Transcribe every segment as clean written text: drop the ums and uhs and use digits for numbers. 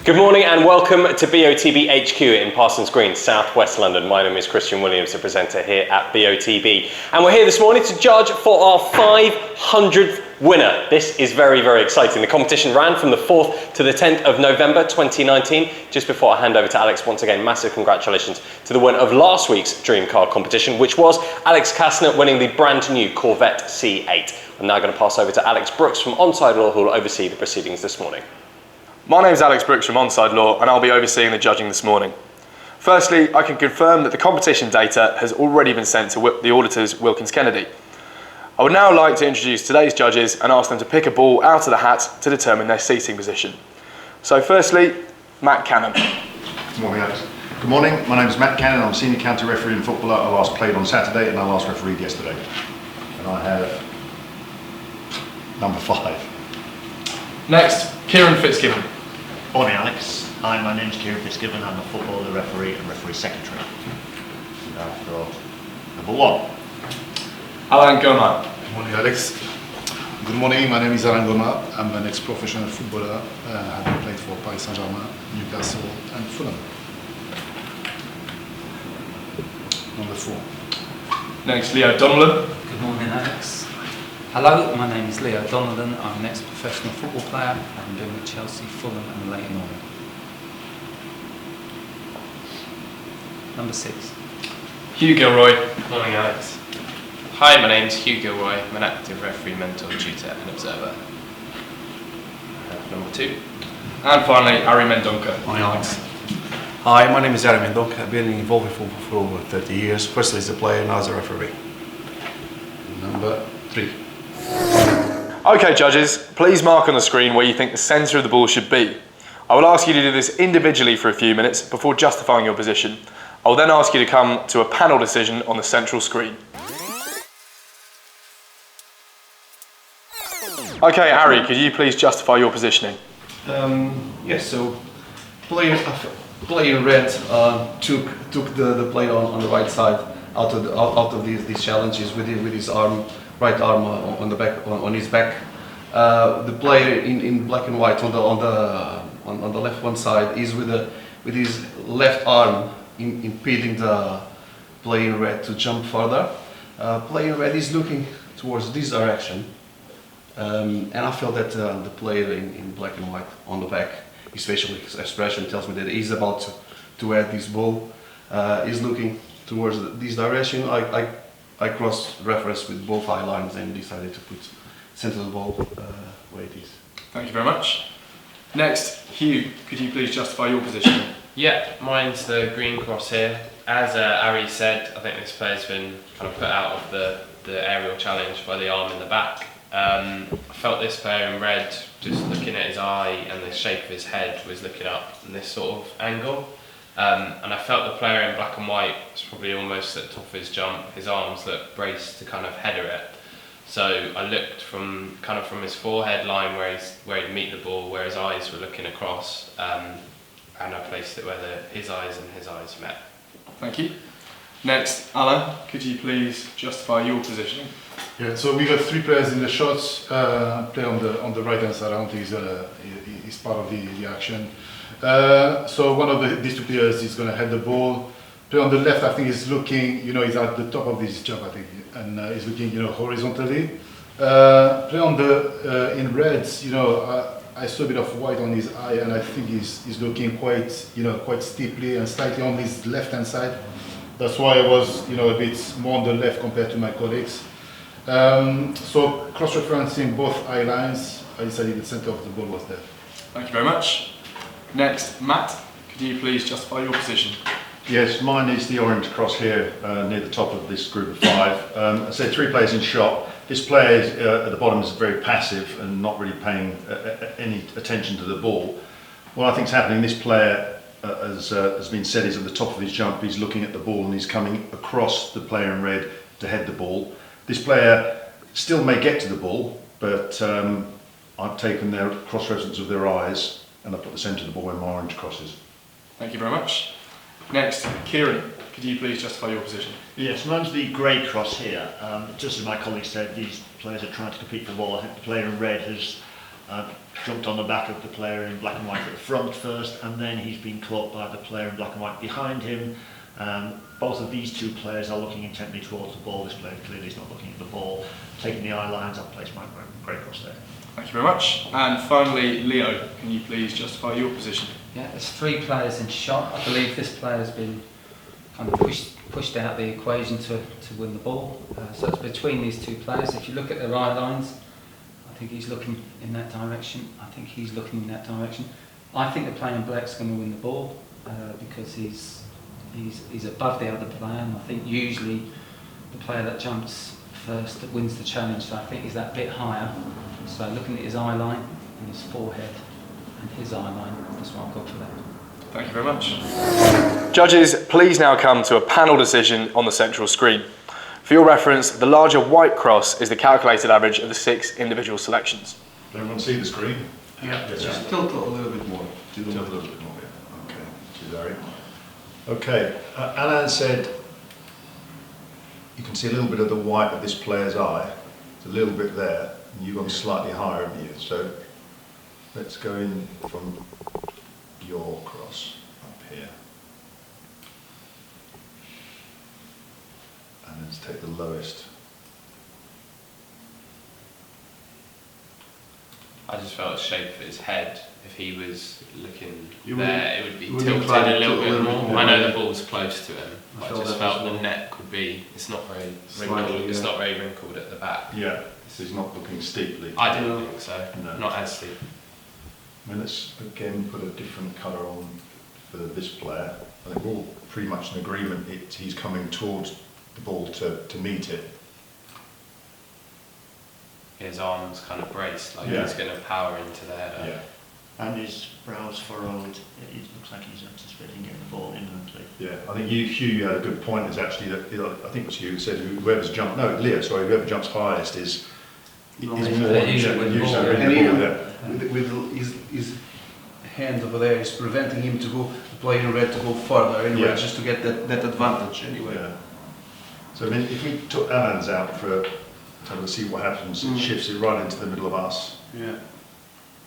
Good morning and welcome to BOTB HQ in Parsons Green, South West London. My name is Christian Williams, the presenter here at BOTB. And we're here this morning to judge for our 500th winner. This is very, very exciting. The competition ran from the 4th to the 10th of November 2019. Just before I hand over to Alex, once again, massive congratulations to the winner of last week's Dream Car competition, which was Alex Kastner winning the brand new Corvette C8. I'm now going to pass over to Alex Brooks from Onside Law, who will oversee the proceedings this morning. My name's Alex Brooks from Onside Law and I'll be overseeing the judging this morning. Firstly, I can confirm that the competition data has already been sent to the auditors Wilkins Kennedy. I would now like to introduce today's judges and ask them to pick a ball out of the hat to determine their seating position. So firstly, Matt Cannon. Good morning, Alex. Good morning, my name is Matt Cannon. I'm senior county referee in football. I last played on Saturday and I last refereed yesterday. And I have number 5. Next, Kieran Fitzgibbon. Morning, Alex. Hi, my name's Kieran Fitzgibbon. I'm a footballer, referee and referee secretary. So, number 1. Alain Gomard. Good morning, Alex. Good morning, my name is Alain Gomard. I'm an ex-professional footballer. I've played for Paris Saint-Germain, Newcastle and Fulham. Number 4. Next, Leo Donnellan. Good morning, Alex. Hello, my name is Leo Donnellan. I'm an ex-professional football player. I've been with Chelsea, Fulham and Leighton Orient. Number 6. Hugh Gilroy. Morning, Alex. Hi, my name's Hugh Gilroy. I'm an active referee, mentor, tutor and observer. Number 2. And finally, Ari Mendonca. Morning, Alex. Hi, my name is Ari Mendonca. I've been involved in football for over 30 years, firstly as a player, now as a referee. Number 3. Okay, judges, please mark on the screen where you think the centre of the ball should be. I will ask you to do this individually for a few minutes before justifying your position. I will then ask you to come to a panel decision on the central screen. Okay, Harry, could you please justify your positioning? Yes, so player in red took the player on the right side out of these challenges with his right arm on the back on his back. The player in black and white on the left one side is with his left arm impeding the player in red to jump further. Player in red is looking towards this direction, and I feel that the player in black and white on the back, especially his expression tells me that he's about to add this ball, is looking towards this direction. I cross-referenced with both eye lines and decided to put center of the ball where it is. Thank you very much. Next, Hugh, could you please justify your position? Yeah, mine's the green cross here. As Ari said, I think this player's been kind of put out of the aerial challenge by the arm in the back. I felt this player in red, just looking at his eye and the shape of his head, was looking up in this sort of angle. And I felt the player in black and white was probably almost at the top of his jump. His arms looked braced to kind of header it. So I looked from his forehead line where he'd meet the ball, where his eyes were looking across, and I placed it where his eyes and his eyes met. Thank you. Next, Alain, could you please justify your positioning? Yeah, so we got 3 players in the shots. Player on the right hand side, I don't think he's part of the action. So one of these 2 players is going to head the ball. Player on the left, I think, is looking, he's at the top of this jump, I think, and he's looking, horizontally. Player on in reds, I saw a bit of white on his eye, and I think he's looking quite steeply and slightly on his left hand side. That's why I was, a bit more on the left compared to my colleagues. So cross-referencing both eye lines, I decided the center of the ball was there. Thank you very much. Next, Matt, could you please justify your position? Yes, mine is the orange cross here near the top of this group of 5. I said 3 players in shot. This player at the bottom is very passive and not really paying any attention to the ball. What I think is happening, this player, as has been said, is at the top of his jump. He's looking at the ball and he's coming across the player in red to head the ball. This player still may get to the ball, but I've taken their cross-reference of their eyes and I put the centre of the ball where my orange crosses. Thank you very much. Next, Kieran, could you please justify your position? Yes, mine's the grey cross here. Just as my colleague said, these players are trying to compete for the ball. I think the player in red has jumped on the back of the player in black and white at the front first, and then he's been caught by the player in black and white behind him. Both of these two players are looking intently towards the ball. This player clearly is not looking at the ball. Taking the eye lines, I've placed my grey cross there. Thank you very much. And finally, Leo, can you please justify your position? Yeah, there's 3 players in shot. I believe this player has been kind of pushed out the equation to win the ball. So it's between these 2 players. If you look at their eye lines, I think he's looking in that direction. I think he's looking in that direction. I think the player in black's going to win the ball because he's above the other player, and I think usually the player that jumps first that wins the challenge. So I think he's that bit higher. So looking at his eye line and his forehead and his eye line, that's what I've got for that. Thank you very much. Judges, please now come to a panel decision on the central screen. For your reference, the larger white cross is the calculated average of the 6 individual selections. Does everyone see the screen? Yeah, Yes, just tilt a little bit more. Tilt a little bit more, yeah. Okay, thank you, Larry. Okay, Alan said you can see a little bit of the white of this player's eye. It's a little bit there, and you've gone slightly higher, haven't you? So let's go in from your cross up here. And let's take the lowest. I just felt the shape of his head. If he was looking You there, it would be you would tilted incline a it little to a bit little more. bit more. I know the ball's close to him. I I felt just that as felt the well. neck would be. It's not very Slightly, wrinkled. It's yeah. not very wrinkled at the back. Yeah, so he's not looking steeply. I didn't No. think so. No. Not as steep. I mean, let's again put a different colour on for this player. I think we're all pretty much in agreement. He's coming towards the ball to meet it. His arms kind of braced, like Yeah. he's going to power into the header. Yeah, And his brows furrowed. It looks like he's anticipating getting the ball imminently. yeah. I think Hugh had a good point. Is actually that I think it was Hugh who said whoever's jumped. No, Leo. Sorry, whoever jumps highest is more Yeah, usually with the ball, winning And the even ball. Yeah. with his hand over there is preventing him to go, the player in red to go further anyway, Yeah. just to get that advantage anyway. Yeah. So I mean, if we took Alan's out to see what happens, it shifts it right into the middle of us. Yeah.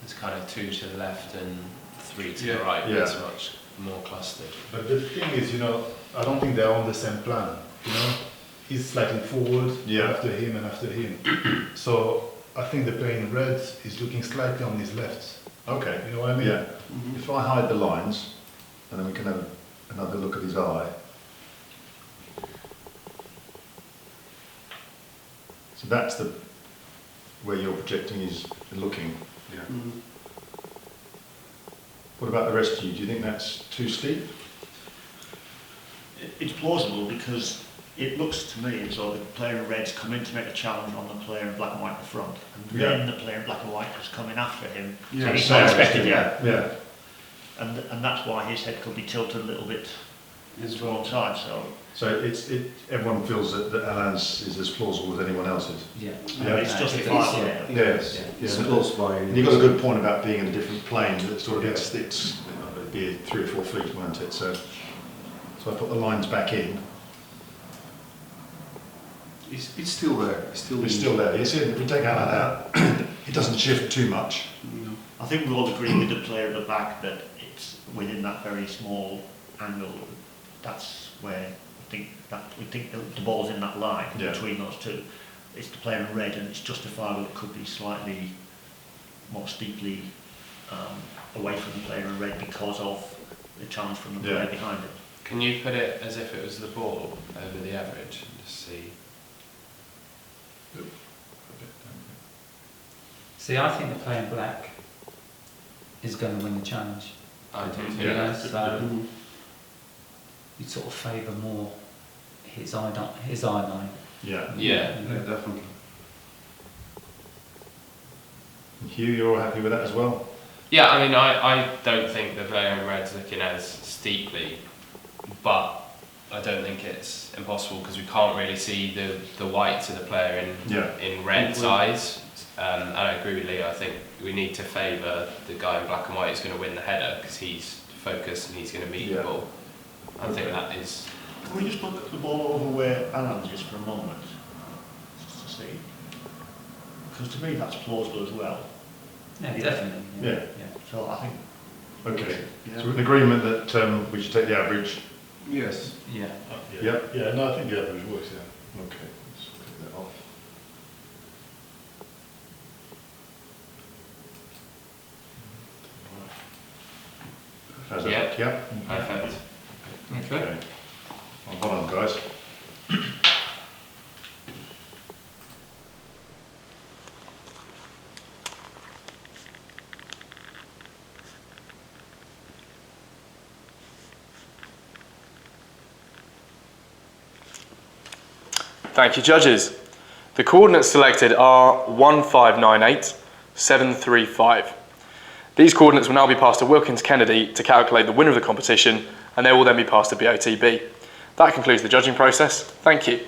There's kind of 2 to the left and 3 to Yeah. the right. Yeah. It's much more clustered. But the thing is, I don't think they're on the same plan. He's slightly forward Yeah. after him and after him. So I think the player in red is looking slightly on his left. Okay. You know what I mean? Yeah. If I hide the lines, and then we can have another look at his eye. So that's where you're projecting is looking. Yeah. What about the rest of you? Do you think that's too steep? It's plausible because it looks to me as though the player in red's come in to make a challenge on the player in black and white at the front, and then the player in black and white has come in after him. Yeah, So he's So not expected yet. Yeah. And that's why his head could be tilted a little bit to one side. So Everyone feels that Alan's is as plausible as anyone else's. Yeah. Yeah. it's Yeah. justifiable. Yeah. Yes. Yeah. It's Yeah. close by. And you've got a good point about being in a different plane. That sort of it'd be 3 or 4 feet, won't it? So I put the lines back in. It's still there. It's Still there. You see, if we take Alan out, it doesn't shift too much. I think we all agree with the player at the back that it's within that very small angle. That's where we think the ball's in that line Yeah. between those two. It's the player in red, and it's justifiable. It could be slightly more steeply away from the player in red because of the challenge from the player Yeah. behind it. Can you put it as if it was the ball over the average and just see? See, I think the player in black is going to win the challenge. I do too. You know, so you sort of favour more his eye line. Yeah. Yeah. Yeah, definitely. Hugh, you're all happy with that as well? Yeah, I mean, I don't think the player in red's looking as steeply, but I don't think it's impossible because we can't really see the whites of the player in red's eyes. And I agree with Leo. I think we need to favour the guy in black and white who's going to win the header because he's focused and he's going to meet the ball. I think that is. Can we just put the ball over where Alan's is for a moment, just to see? Because to me that's plausible as well. Yeah, definitely. Yeah. So I think Okay. So we're in agreement that we should take the average. Yes. Yeah. Yeah. Yeah, no, I think the average works, yeah. Okay. Let's take that off. How's that? Yeah. Yeah. Perfect. Okay. Well done, guys. Thank you, judges. The coordinates selected are 1598, 735. These coordinates will now be passed to Wilkins Kennedy to calculate the winner of the competition, and they will then be passed to BOTB. That concludes the judging process. Thank you.